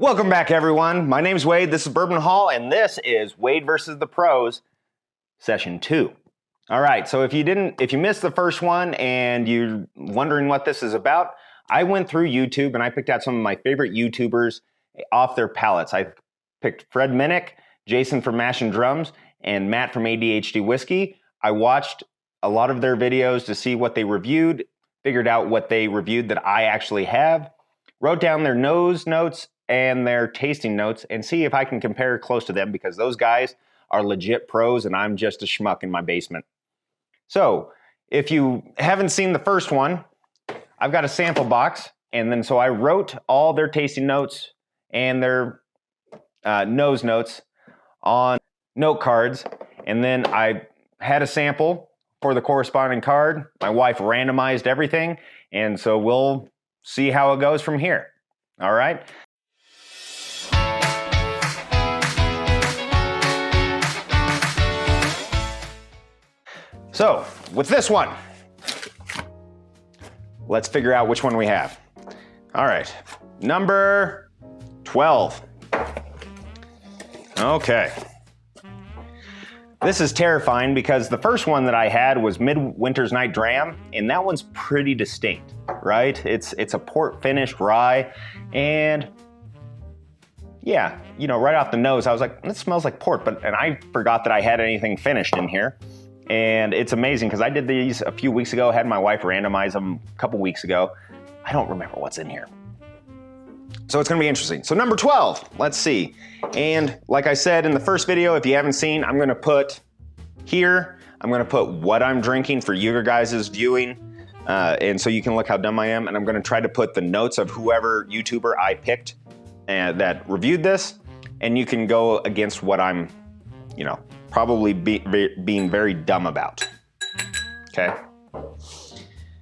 Welcome back, everyone. My name's Wade. This is Bourbon Hall, and this is Wade versus the Pros, Session 2. All right, so if you missed the first one and you're wondering what this is about, I went through YouTube and I picked out some of my favorite YouTubers off their palettes. I picked Fred Minnick, Jason from Mash and Drums, and Matt from ADHD Whiskey. I watched a lot of their videos to see what they reviewed, figured out what they reviewed that I actually have, wrote down their nose notes and their tasting notes and see if I can compare close to them, because those guys are legit pros and I'm just a schmuck in my basement. So if you haven't seen the first one, I've got a sample box, and then so I wrote all their tasting notes and their nose notes on note cards, and then I had a sample for the corresponding card. My wife randomized everything, and so we'll see how it goes from here. All right. So with this one, let's figure out which one we have. All right, number 12. Okay. This is terrifying because the first one that I had was Midwinter's Night Dram, and that one's pretty distinct, right? It's a port finished rye, and yeah, you know, right off the nose, I was like, this smells like port, and I forgot that I had anything finished in here. And it's amazing because I did these a few weeks ago, had my wife randomize them a couple weeks ago. I don't remember what's in here. So it's gonna be interesting. So number 12, let's see. And like I said in the first video, if you haven't seen, I'm gonna put here, I'm gonna put what I'm drinking for your guys' viewing. And so you can look how dumb I am. And I'm gonna try to put the notes of whoever YouTuber I picked that reviewed this. And you can go against what I'm, you know, probably being very dumb about, okay?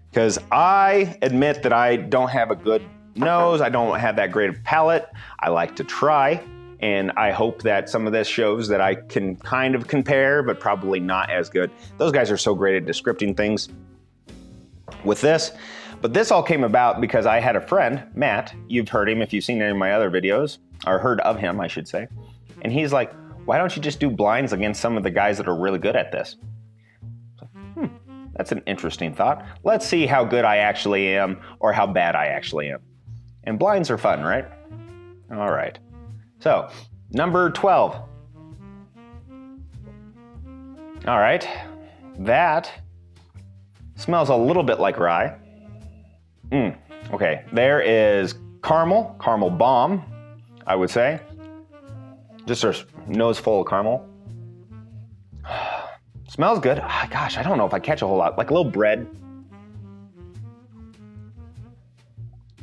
Because I admit that I don't have a good nose, I don't have that great a palate. I like to try, and I hope that some of this shows that I can kind of compare, but probably not as good. Those guys are so great at descripting things with this. But this all came about because I had a friend, Matt, you've heard him if you've seen any of my other videos, or heard of him, I should say. And he's like, why don't you just do blinds against some of the guys that are really good at this? So, that's an interesting thought. Let's see how good I actually am or how bad I actually am. And blinds are fun, right? All right. So, number 12. All right. That smells a little bit like rye. Okay, there is caramel bomb, I would say. Just a nose full of caramel. Smells good. Gosh, I don't know if I catch a whole lot. Like a little bread.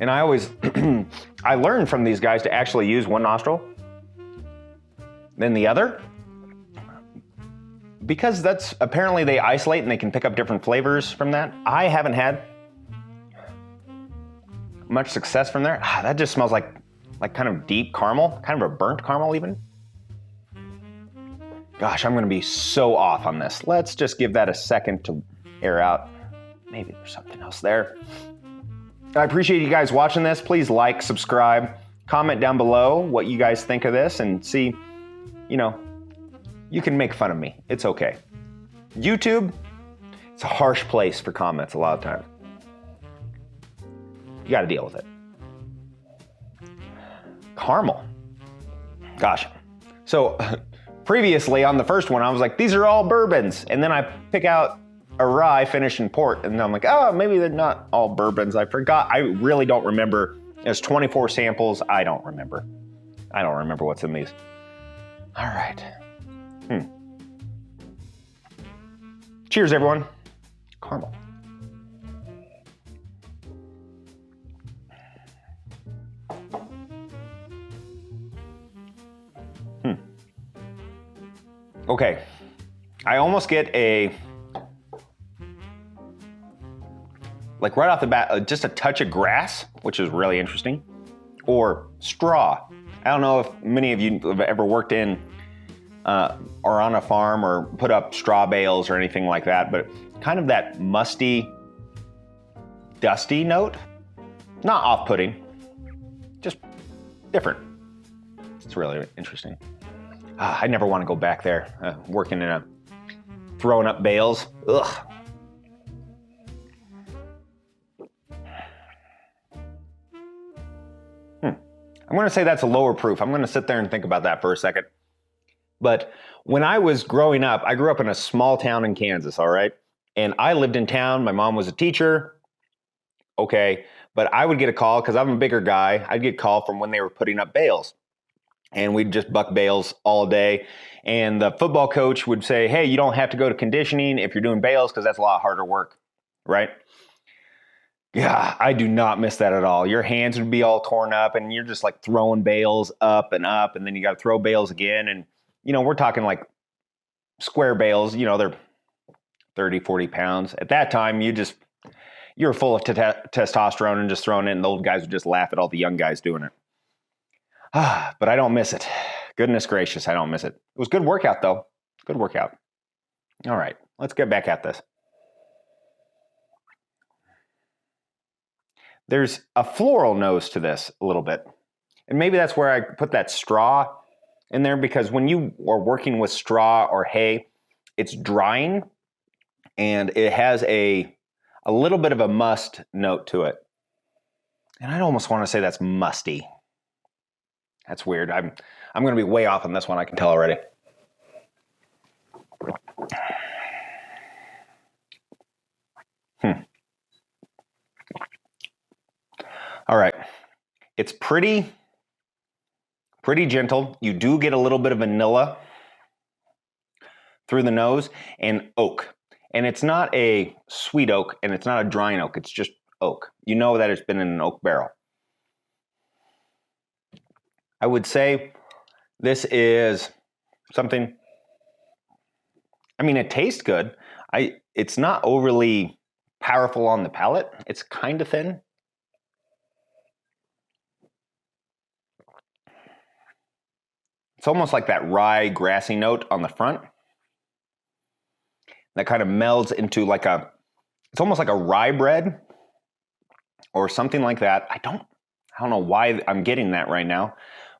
And I always, I learned from these guys to actually use one nostril, then the other. Because that's, apparently they isolate and they can pick up different flavors from that. I haven't had much success from there. That just smells like kind of deep caramel, kind of a burnt caramel even. Gosh, I'm gonna be so off on this. Let's just give that a second to air out. Maybe there's something else there. I appreciate you guys watching this. Please like, subscribe, comment down below what you guys think of this, and see, you know, you can make fun of me. It's okay. YouTube, it's a harsh place for comments a lot of times. You gotta deal with it. Caramel. Gosh. So, previously on the first one, I was like, these are all bourbons. And then I pick out a rye finished in port, and I'm like, oh, maybe they're not all bourbons. I forgot. I really don't remember. There's 24 samples. I don't remember. I don't remember what's in these. All right. Cheers, everyone. Caramel. Okay, I almost get like right off the bat, just a touch of grass, which is really interesting, or straw. I don't know if many of you have ever worked in or on a farm or put up straw bales or anything like that, but kind of that musty, dusty note. Not off-putting, just different. It's really interesting. I never want to go back there, working in throwing up bales. Ugh. I'm going to say that's a lower proof. I'm going to sit there and think about that for a second. But when I was growing up, I grew up in a small town in Kansas, all right? And I lived in town. My mom was a teacher. Okay. But I would get a call because I'm a bigger guy. I'd get a call from when they were putting up bales. And we'd just buck bales all day. And the football coach would say, hey, you don't have to go to conditioning if you're doing bales because that's a lot harder work, right? Yeah, I do not miss that at all. Your hands would be all torn up and you're just like throwing bales up, and then you got to throw bales again. And, we're talking like square bales, they're 30, 40 pounds. At that time, you're full of testosterone and just throwing it, and the old guys would just laugh at all the young guys doing it. But I don't miss it. Goodness gracious, I don't miss it. It was a good workout, though. Good workout. All right, let's get back at this. There's a floral nose to this a little bit. And maybe that's where I put that straw in there, because when you are working with straw or hay, it's drying and it has a little bit of a must note to it. And I'd almost want to say that's musty. That's weird. I'm going to be way off on this one, I can tell already. All right. It's pretty gentle. You do get a little bit of vanilla through the nose and oak. And it's not a sweet oak and it's not a drying oak. It's just oak. You know that it's been in an oak barrel. I would say this is something, it tastes good. It's not overly powerful on the palate. It's kind of thin. It's almost like that rye grassy note on the front that kind of melds into it's almost like a rye bread or something like that. I don't know why I'm getting that right now,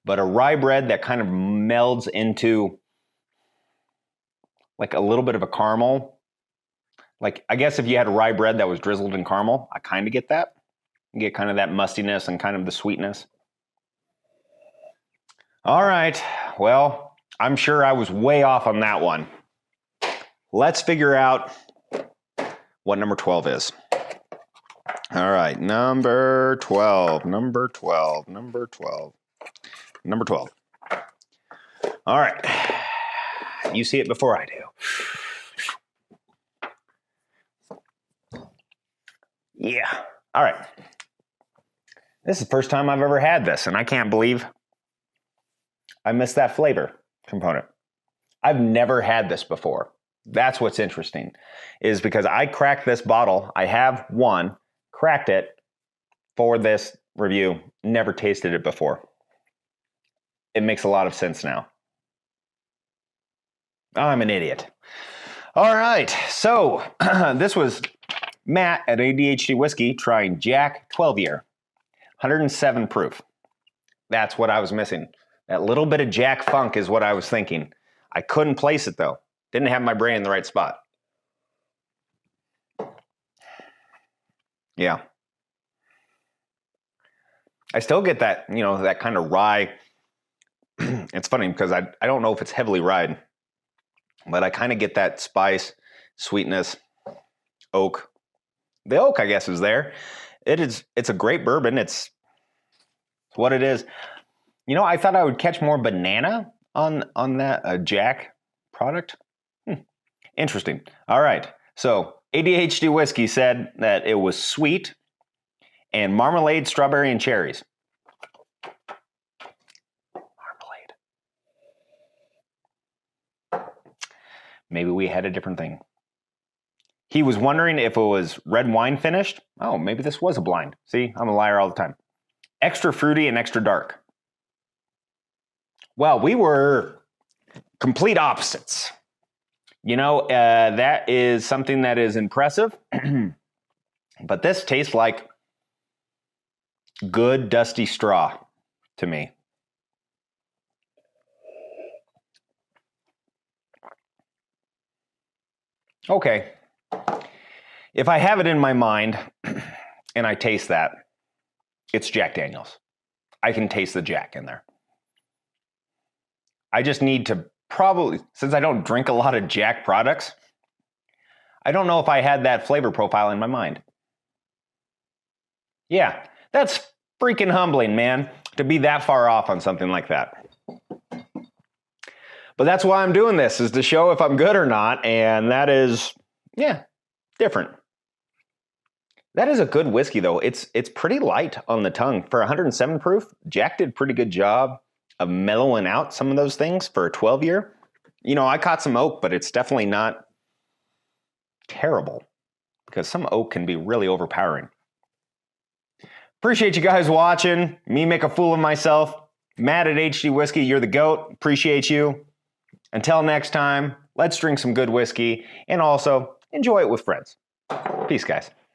but a rye bread that kind of melds into like a little bit of a caramel. Like, I guess if you had a rye bread that was drizzled in caramel, I kind of get that. You get kind of that mustiness and kind of the sweetness. All right, well, I'm sure I was way off on that one. Let's figure out what number 12 is. All right, number 12. All right, you see it before I do. Yeah, all right. This is the first time I've ever had this, and I can't believe I missed that flavor component. I've never had this before. That's what's interesting, is because I cracked this bottle. I have one, cracked it for this review, never tasted it before. It makes a lot of sense now. I'm an idiot. All right, so this was Matt at ADHD Whiskey trying Jack 12 year, 107 proof. That's what I was missing. That little bit of Jack funk is what I was thinking. I couldn't place it though. Didn't have my brain in the right spot. Yeah. I still get that, that kind of rye. It's funny because I don't know if it's heavily rye, but I kind of get that spice, sweetness, oak. The oak, I guess, is there. It's a great bourbon. It's what it is. I thought I would catch more banana on that Jack product. Interesting. All right. So ADHD Whiskey said that it was sweet and marmalade, strawberry, and cherries. Marmalade. Maybe we had a different thing. He was wondering if it was red wine finished. Oh, maybe this was a blind. See, I'm a liar all the time. Extra fruity and extra dark. Well, we were complete opposites. That is something that is impressive. But this tastes like good dusty straw to me. Okay. If I have it in my mind and I taste that, it's Jack Daniels. I can taste the Jack in there. I just need to probably, since I don't drink a lot of Jack products, I don't know if I had that flavor profile in my mind. Yeah, that's freaking humbling, man, to be that far off on something like that. But that's why I'm doing this, is to show if I'm good or not, and that is, yeah, different. That is a good whiskey, though. It's pretty light on the tongue. For 107 proof, Jack did a pretty good job of mellowing out some of those things for a 12-year. You know, I caught some oak, but it's definitely not terrible, because some oak can be really overpowering. Appreciate you guys watching. Me make a fool of myself. Matt at HD Whiskey, you're the GOAT. Appreciate you. Until next time, let's drink some good whiskey and also enjoy it with friends. Peace, guys.